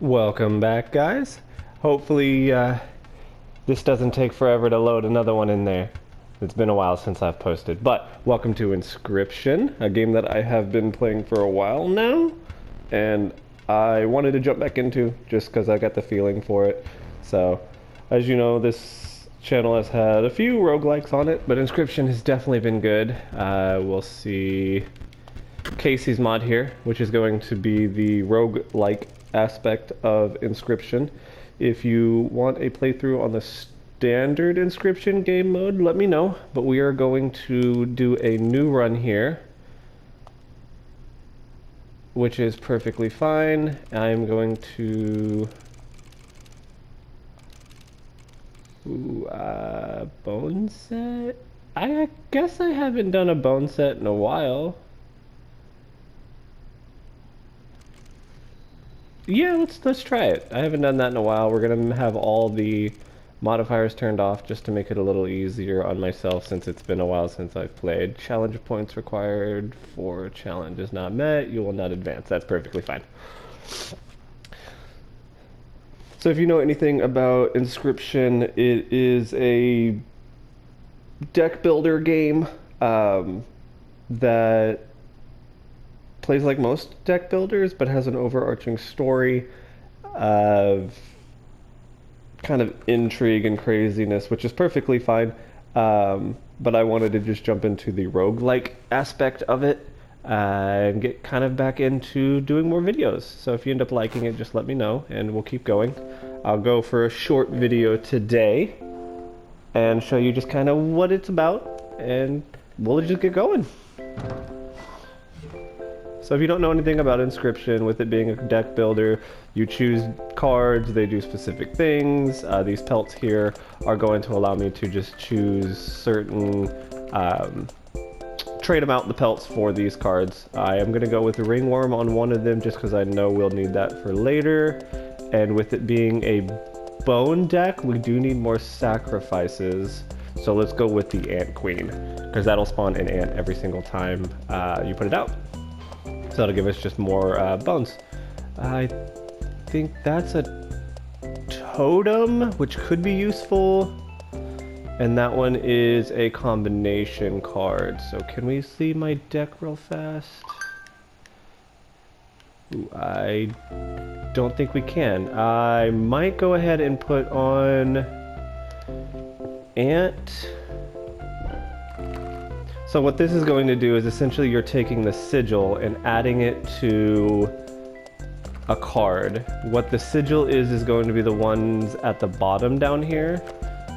Welcome back, guys. Hopefully, this doesn't take forever to load another one in there. It's been a while since I've posted, but welcome to Inscryption, a game that I have been playing for a while now, and I wanted to jump back into just because I got the feeling for it. So, as you know, this channel has had a few roguelikes on it, but Inscryption has definitely been good. We'll see Casey's mod here, which is going to be the roguelike aspect of Inscryption. If you want a playthrough on the standard Inscryption game mode, let me know, but we are going to do a new run here, which is perfectly fine. I'm going to bone set? I guess I haven't done a bone set in a while. Yeah, let's try it. I haven't done that in a while. We're gonna have all the modifiers turned off just to make it a little easier on myself since it's been a while since I've played. Challenge points required for challenges not met. You will not advance. That's perfectly fine. So if you know anything about Inscryption, it is a deck builder game that plays like most deck builders, but has an overarching story of kind of intrigue and craziness, which is perfectly fine. But I wanted to just jump into the roguelike aspect of it and get kind of back into doing more videos. So if you end up liking it, just let me know and we'll keep going. I'll go for a short video today and show you just kind of what it's about, and we'll just get going. So if you don't know anything about Inscryption, with it being a deck builder, you choose cards, they do specific things. These pelts here are going to allow me to just choose certain, trade them out the pelts for these cards. I am going to go with the ringworm on one of them just because I know we'll need that for later. And with it being a bone deck, we do need more sacrifices. So let's go with the ant queen, because that'll spawn an ant every single time you put it out. So that'll give us just more bones. I think that's a totem, which could be useful. And that one is a combination card. So can we see my deck real fast? Ooh, I don't think we can. I might go ahead and put on ant. So what this is going to do is essentially you're taking the sigil and adding it to a card. What the sigil is going to be the ones at the bottom down here,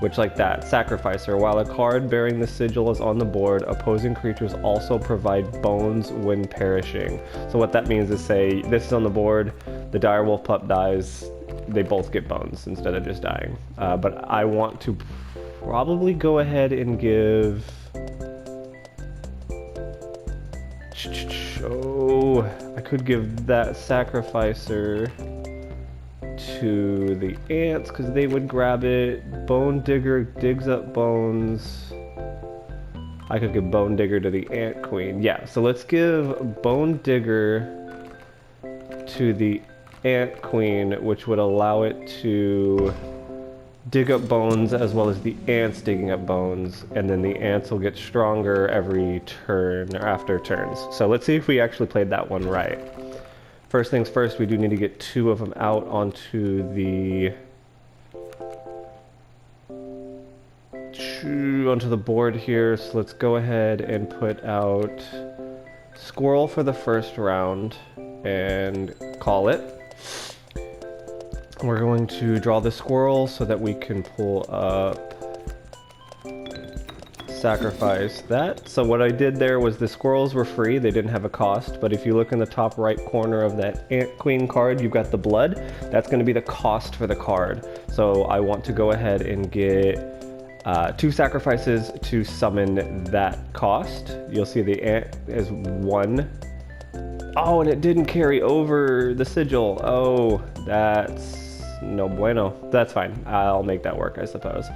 which like that, Sacrificer. While a card bearing the sigil is on the board, opposing creatures also provide bones when perishing. So what that means is, say this is on the board, the direwolf pup dies, they both get bones instead of just dying. But I want to probably go ahead and give... Oh, I could give that Sacrificer to the ants because they would grab it. Bone Digger digs up bones. I could give Bone Digger to the ant queen. Yeah, so let's give Bone Digger to the ant queen, which would allow it to dig up bones as well as the ants digging up bones, and then the ants will get stronger every turn or after turns. So let's see if we actually played that one right. First things first, we do need to get two of them out onto the board here. So let's go ahead and put out Squirrel for the first round and call it. We're going to draw the squirrel so that we can pull up Sacrifice that. So what I did there was the squirrels were free, they didn't have a cost, but if you look in the top right corner of that ant queen card, you've got the blood. That's going to be the cost for the card. So I want to go ahead and get 2 sacrifices to summon that cost. You'll see the ant is 1. Oh, and it didn't carry over the sigil. Oh, that's no bueno. That's fine. I'll make that work, I suppose.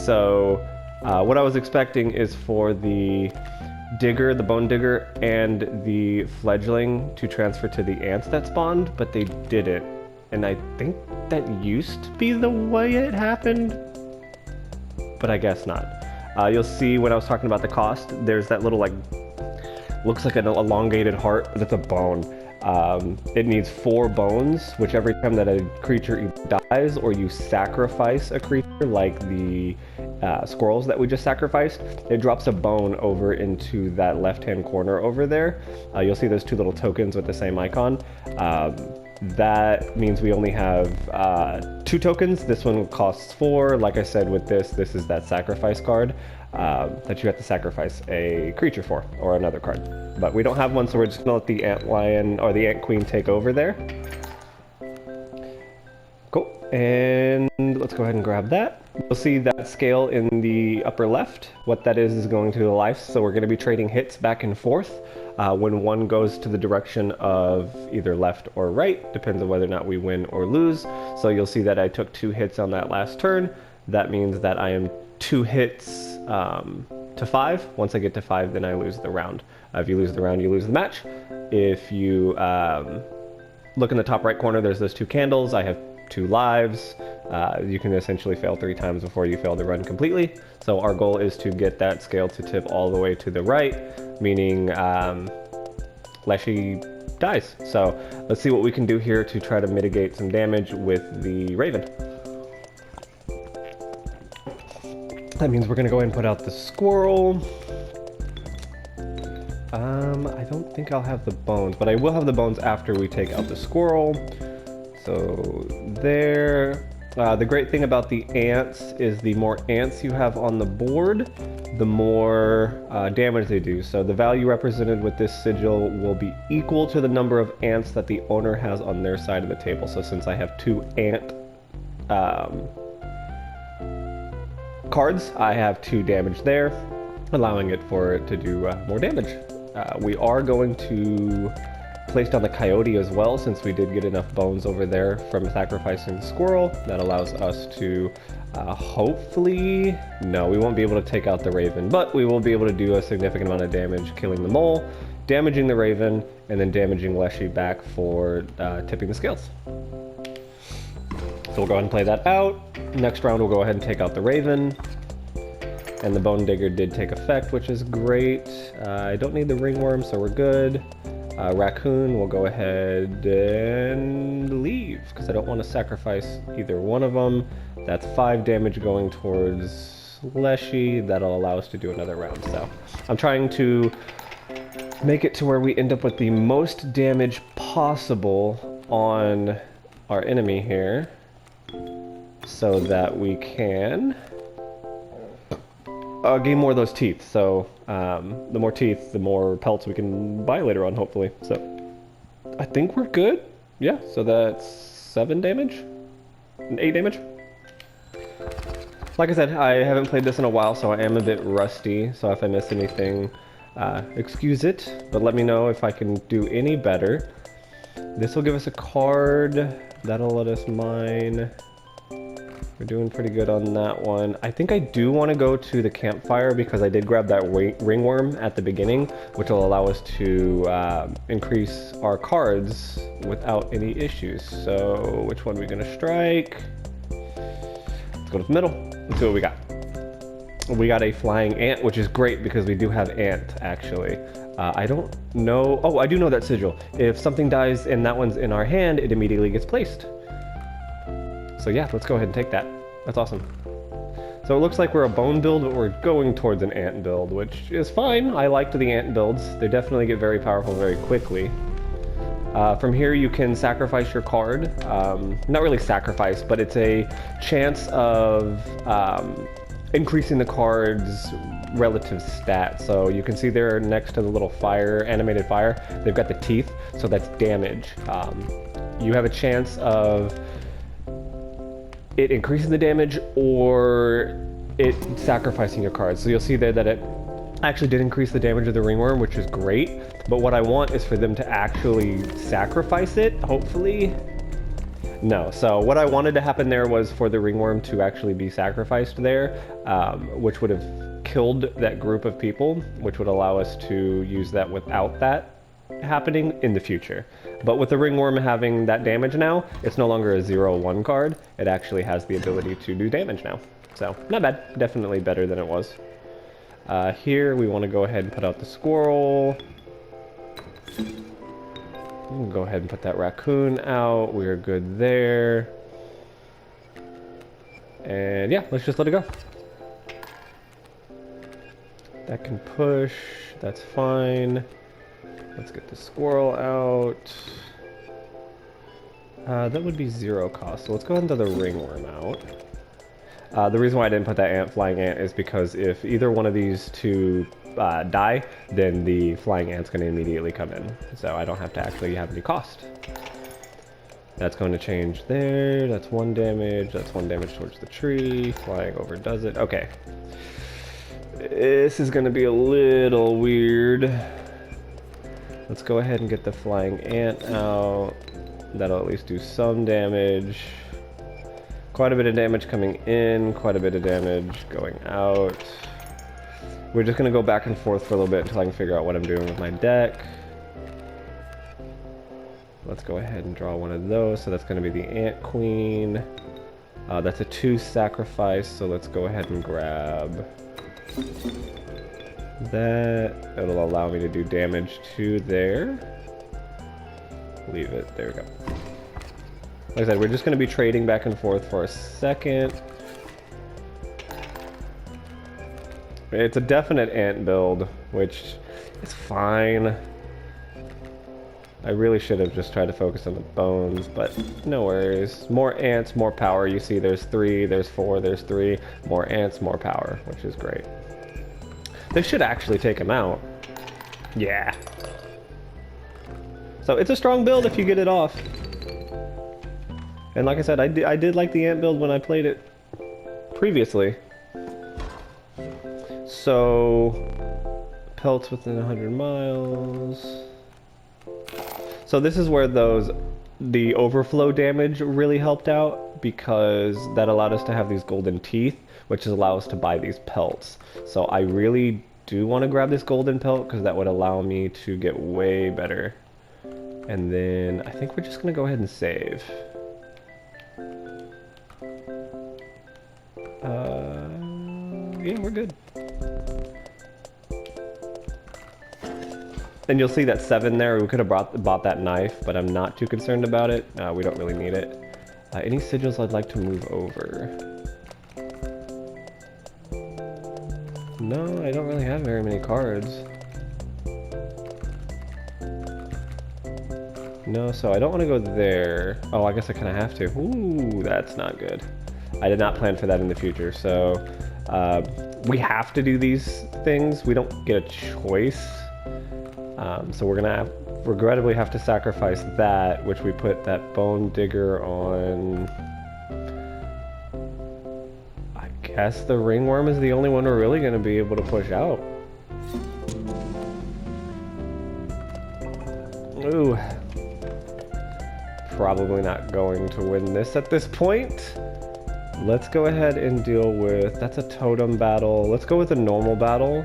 So what I was expecting is for the digger, the bone digger, and the fledgling to transfer to the ants that spawned, but they didn't. And I think that used to be the way it happened, but I guess not. You'll see when I was talking about the cost, there's that little, like, looks like an elongated heart, but it's a bone. It needs 4 bones, which every time that a creature either dies or you sacrifice a creature, like the squirrels that we just sacrificed, it drops a bone over into that left-hand corner over there. You'll see those 2 little tokens with the same icon. That means we only have 2 tokens. This one costs 4. Like I said, with this is that sacrifice card that you have to sacrifice a creature for, or another card. But we don't have one, so we're just gonna let the ant lion or the ant queen take over there. Cool, and let's go ahead and grab that. You'll see that scale in the upper left. What that is going to the life, so we're gonna be trading hits back and forth. When one goes to the direction of either left or right, depends on whether or not we win or lose. So you'll see that I took 2 hits on that last turn. That means that I am 2 hits to 5. Once I get to 5, then I lose the round. If you lose the round, you lose the match. If you look in the top right corner, there's those 2 candles. I have 2 lives. You can essentially fail 3 times before you fail the run completely. So our goal is to get that scale to tip all the way to the right, meaning Leshy dies. So let's see what we can do here to try to mitigate some damage with the Raven. That means we're gonna go ahead and put out the squirrel. I don't think I'll have the bones, but I will have the bones after we take out the squirrel. So there. The great thing about the ants is the more ants you have on the board, the more damage they do. So the value represented with this sigil will be equal to the number of ants that the owner has on their side of the table. So since I have 2 ant cards, I have 2 damage there, allowing it for it to do more damage. We are going to place down the coyote as well, since we did get enough bones over there from sacrificing the squirrel. That allows us to hopefully, no, we won't be able to take out the raven, but we will be able to do a significant amount of damage killing the mole, damaging the raven, and then damaging Leshy back for tipping the scales. So we'll go ahead and play that out. Next round we'll go ahead and take out the raven. And the bone digger did take effect, which is great. I don't need the ringworm, so we're good. Raccoon will go ahead and leave, because I don't want to sacrifice either one of them. That's 5 damage going towards Leshy. That'll allow us to do another round. So I'm trying to make it to where we end up with the most damage possible on our enemy here, so that we can gain more of those teeth. So the more teeth, the more pelts we can buy later on, hopefully. So I think we're good. Yeah, so that's 7 damage? 8 damage? Like I said, I haven't played this in a while, so I am a bit rusty. So if I miss anything, excuse it. But let me know if I can do any better. This will give us a card. That'll let us mine. We're doing pretty good on that one. I think I do want to go to the campfire because I did grab that ringworm at the beginning, which will allow us to increase our cards without any issues. So which one are we going to strike? Let's go to the middle. Let's see what we got. We got a flying ant, which is great because we do have ant, actually. I don't know. Oh, I do know that sigil. If something dies and that one's in our hand, it immediately gets placed. So yeah, let's go ahead and take that. That's awesome. So it looks like we're a bone build, but we're going towards an ant build, which is fine. I liked the ant builds. They definitely get very powerful very quickly. From here you can sacrifice your card. Not really sacrifice, but it's a chance of increasing the card's relative stat. So you can see there next to the little fire, animated fire, they've got the teeth, so that's damage. You have a chance of it increasing the damage or it sacrificing your cards. So you'll see there that it actually did increase the damage of the ringworm, which is great. But what I want is for them to actually sacrifice it, hopefully. No, so what I wanted to happen there was for the ringworm to actually be sacrificed there, which would have killed that group of people, which would allow us to use that without that happening in the future. But with the ringworm having that damage now, it's no longer a 0/1 card. It actually has the ability to do damage now. So, not bad. Definitely better than it was. Here, we want to go ahead and put out the squirrel. We'll go ahead and put that raccoon out. We're good there. And yeah, let's just let it go. That can push. That's fine. Let's get the squirrel out. That would be 0 cost. So let's go ahead and throw the ringworm out. The reason why I didn't put that flying ant is because if either one of these two die, then the flying ant's going to immediately come in. So I don't have to actually have any cost. That's going to change there. That's 1 damage. That's 1 damage towards the tree. Flying over does it. Okay. This is going to be a little weird. Let's go ahead and get the flying ant out. That'll at least do some damage. Quite a bit of damage coming in, quite a bit of damage going out. We're just going to go back and forth for a little bit until I can figure out what I'm doing with my deck. Let's go ahead and draw one of those. So that's going to be the Ant Queen. That's a 2 sacrifice, so let's go ahead and grab that. It'll allow me to do damage to there. Leave it. There we go. Like I said, we're just going to be trading back and forth for a second. It's a definite ant build, which is fine. I really should have just tried to focus on the bones, but no worries. More ants, more power. You see there's 3, there's 4, there's 3. More ants, more power, which is great. They should actually take him out. Yeah. So it's a strong build if you get it off. And like I said, I did like the ant build when I played it previously. So, pelts within 100 miles. So this is where the overflow damage really helped out, because that allowed us to have these golden teeth, which allow us to buy these pelts. So I really do want to grab this golden pelt, because that would allow me to get way better. And then I think we're just going to go ahead and save. Yeah, we're good. And you'll see that 7 there. We could have bought that knife, but I'm not too concerned about it. We don't really need it. Any sigils I'd like to move over? No, I don't really have very many cards. No, so I don't want to go there. Oh, I guess I kind of have to. Ooh, that's not good. I did not plan for that in the future, so we have to do these things. We don't get a choice. So we're gonna regrettably have to sacrifice that, which we put that bone digger on. I guess the ringworm is the only one we're really gonna be able to push out. Ooh. Probably not going to win this at this point. Let's go ahead and deal with, that's a totem battle. Let's go with a normal battle,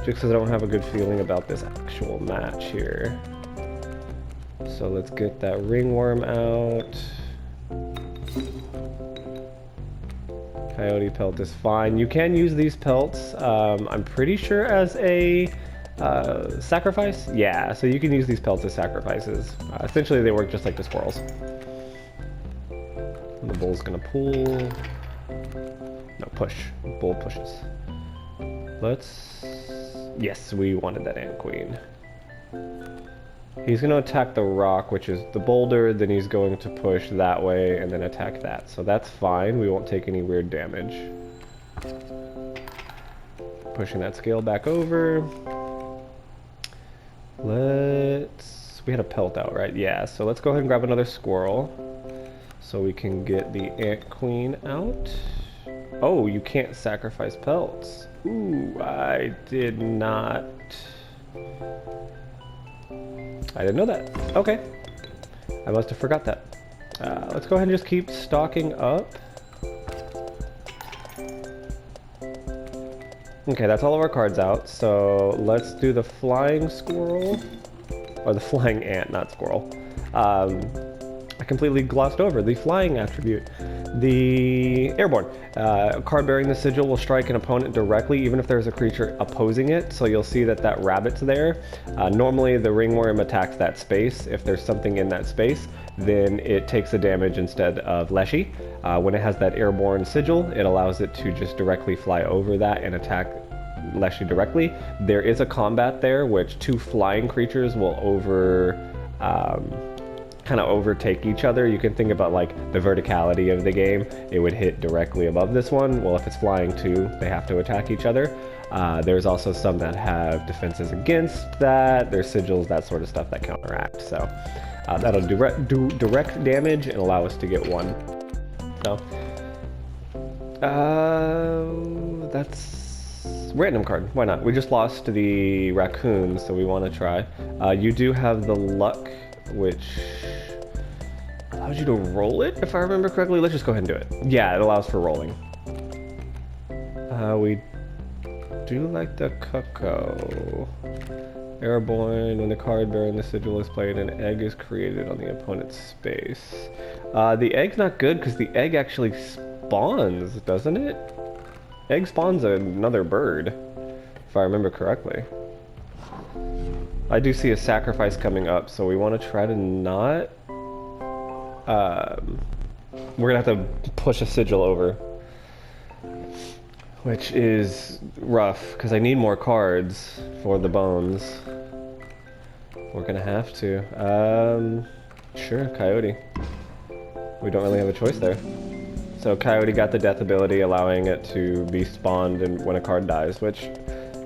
just because I don't have a good feeling about this actual match here. So let's get that ringworm out. Coyote pelt is fine. You can use these pelts, I'm pretty sure, as a sacrifice? Yeah, so you can use these pelts as sacrifices. Essentially, they work just like the squirrels. And the bull's gonna pull. No, push. Bull pushes. Let's... Yes, we wanted that ant queen. He's gonna attack the rock, which is the boulder, then he's going to push that way and then attack that. So that's fine, we won't take any weird damage. Pushing that scale back over. We had a pelt out, right? Yeah, so let's go ahead and grab another squirrel so we can get the ant queen out. Oh, you can't sacrifice pelts. Ooh, I did not... I didn't know that. Okay. I must have forgot that. Let's go ahead and just keep stocking up. Okay, that's all of our cards out. So let's do the flying squirrel. or the flying ant, not squirrel. I completely glossed over the flying attribute. The airborne. A card bearing the sigil will strike an opponent directly, even if there's a creature opposing it. So you'll see that that rabbit's there. Normally the ringworm attacks that space. If there's something in that space, then it takes the damage instead of Leshy. When it has that airborne sigil, it allows it to just directly fly over that and attack Leshy directly. There is a combat there, which two flying creatures will kind of overtake each other. You can think about like the verticality of the game. It would hit directly above this one. Well, if it's flying too, they have to attack each other. There's also some that have defenses against that. There's sigils, that sort of stuff that counteract. So that'll do direct damage and allow us to get one. So that's random card. Why not? We just lost to the raccoon, so we want to try. You do have the luck, which allows you to roll it, if I remember correctly. Let's just go ahead and do it. Yeah, it allows for rolling. We do like the cuckoo. Airborne, when the card bearing the sigil is played, an egg is created on the opponent's space. The egg's not good because the egg actually spawns, doesn't it? Egg spawns another bird, if I remember correctly. I do see a sacrifice coming up, so we want to try to not... we're going to have to push a sigil over, which is rough, because I need more cards for the bones. We're going to have to. Sure, Coyote. We don't really have a choice there. So Coyote got the death ability, allowing it to be spawned and when a card dies, which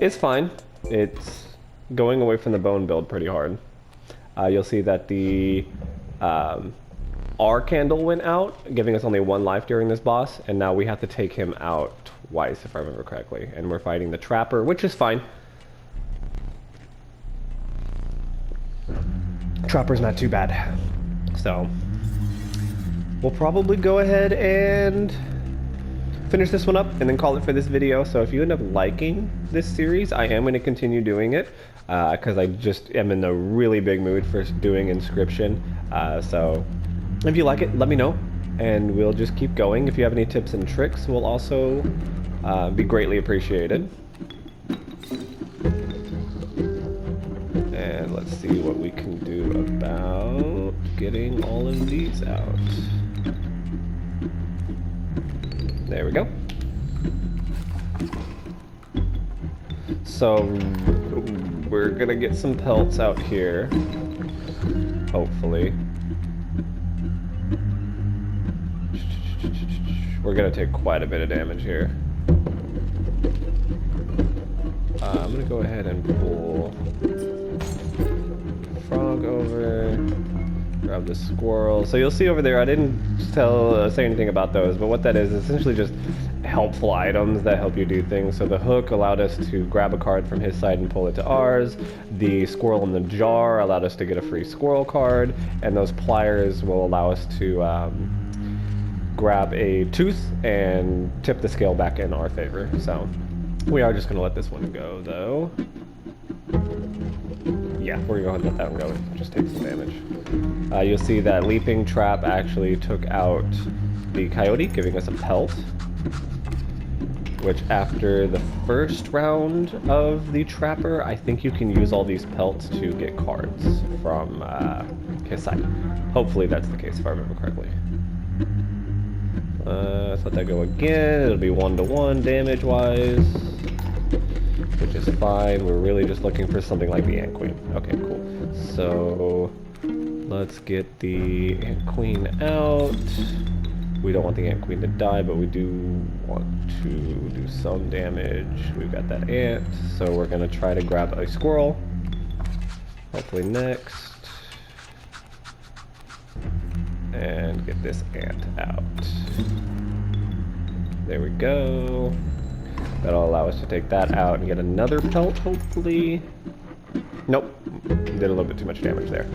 is fine. It's going away from the bone build pretty hard. You'll see that the R candle went out, giving us only one life during this boss, and now we have to take him out twice, if I remember correctly. And we're fighting the Trapper, which is fine. Trapper's not too bad. So we'll probably go ahead and finish this one up and then call it for this video. So if you end up liking this series, I am going to continue doing it because I just am in a really big mood for doing Inscryption. So if you like it, let me know and we'll just keep going. If you have any tips and tricks, will also be greatly appreciated. And let's see what we can do about getting all of these out. There we go. So we're gonna get some pelts out here, hopefully. We're gonna take quite a bit of damage here. I'm gonna go ahead and pull frog over, grab the squirrel. So you'll see over there, I didn't say anything about those, but what that is essentially just helpful items that help you do things. So the hook allowed us to grab a card from his side and pull it to ours. The squirrel in the jar allowed us to get a free squirrel card, and those pliers will allow us to grab a tooth and tip the scale back in our favor. So we are just going to let this one go, though. Yeah, we're going to go ahead and let that one go. It just takes some damage. You'll see that Leaping Trap actually took out the Coyote, giving us a pelt. Which, after the first round of the Trapper, I think you can use all these pelts to get cards from his side. Hopefully that's the case, if I remember correctly. Let's let that go again. It'll be 1-to-1 damage-wise, which is fine. We're really just looking for something like the Ant Queen. Okay, cool. So let's get the Ant Queen out. We don't want the Ant Queen to die, but we do want to do some damage. We've got that ant, so we're gonna try to grab a squirrel. Hopefully next. And get this ant out. There we go. That'll allow us to take that out and get another pelt, hopefully. Nope, did a little bit too much damage there.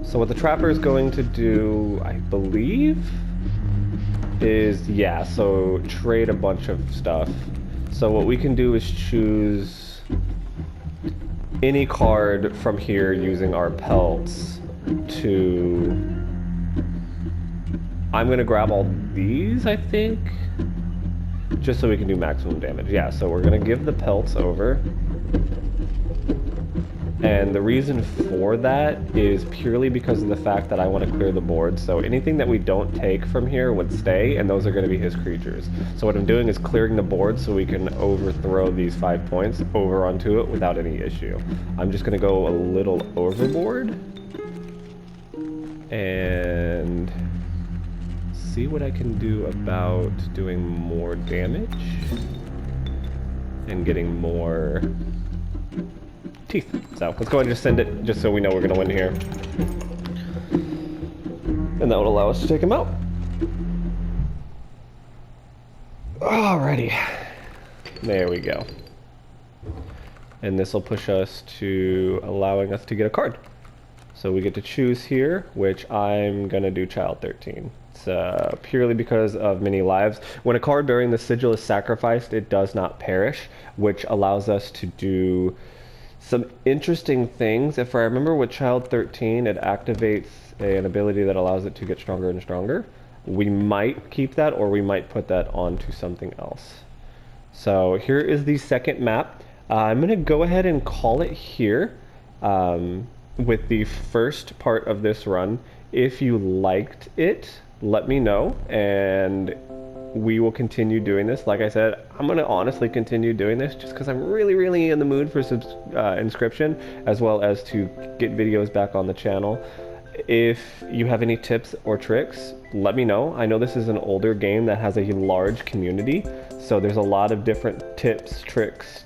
So what the Trapper is going to do, I believe, is, yeah, so trade a bunch of stuff. So what we can do is choose any card from here using our pelts to... I'm gonna grab all these, I think, just so we can do maximum damage. Yeah, so we're gonna give the pelts over. And the reason for that is purely because of the fact that I want to clear the board. So anything that we don't take from here would stay, and those are going to be his creatures. So what I'm doing is clearing the board so we can overthrow these 5 points over onto it without any issue. I'm just going to go a little overboard and see what I can do about doing more damage and getting more teeth. So let's go ahead and just send it, just so we know we're gonna win here. And that would allow us to take him out. Alrighty. There we go. And this will push us to allowing us to get a card. So we get to choose here, which I'm gonna do Child 13. It's purely because of many lives. When a card bearing the sigil is sacrificed, it does not perish, which allows us to do some interesting things. If I remember with Child 13, it activates an ability that allows it to get stronger and stronger. We might keep that, or we might put that onto something else. So here is the second map. I'm going to go ahead and call it here with the first part of this run. If you liked it, let me know, and we will continue doing this. Like I said, I'm going to honestly continue doing this just because I'm really in the mood for Inscryption, as well as to get videos back on the channel. If you have any tips or tricks, let me know. I know this is an older game that has a large community, so there's a lot of different tips, tricks,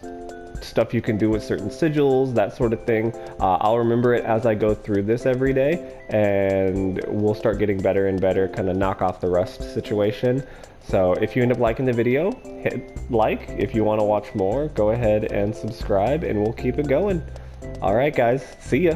stuff you can do with certain sigils, that sort of thing. I'll remember it as I go through this every day, and we'll start getting better and better, kind of knock off the rust situation. So if you end up liking the video, hit like. If you want to watch more, go ahead and subscribe, and we'll keep it going. Alright guys, see ya!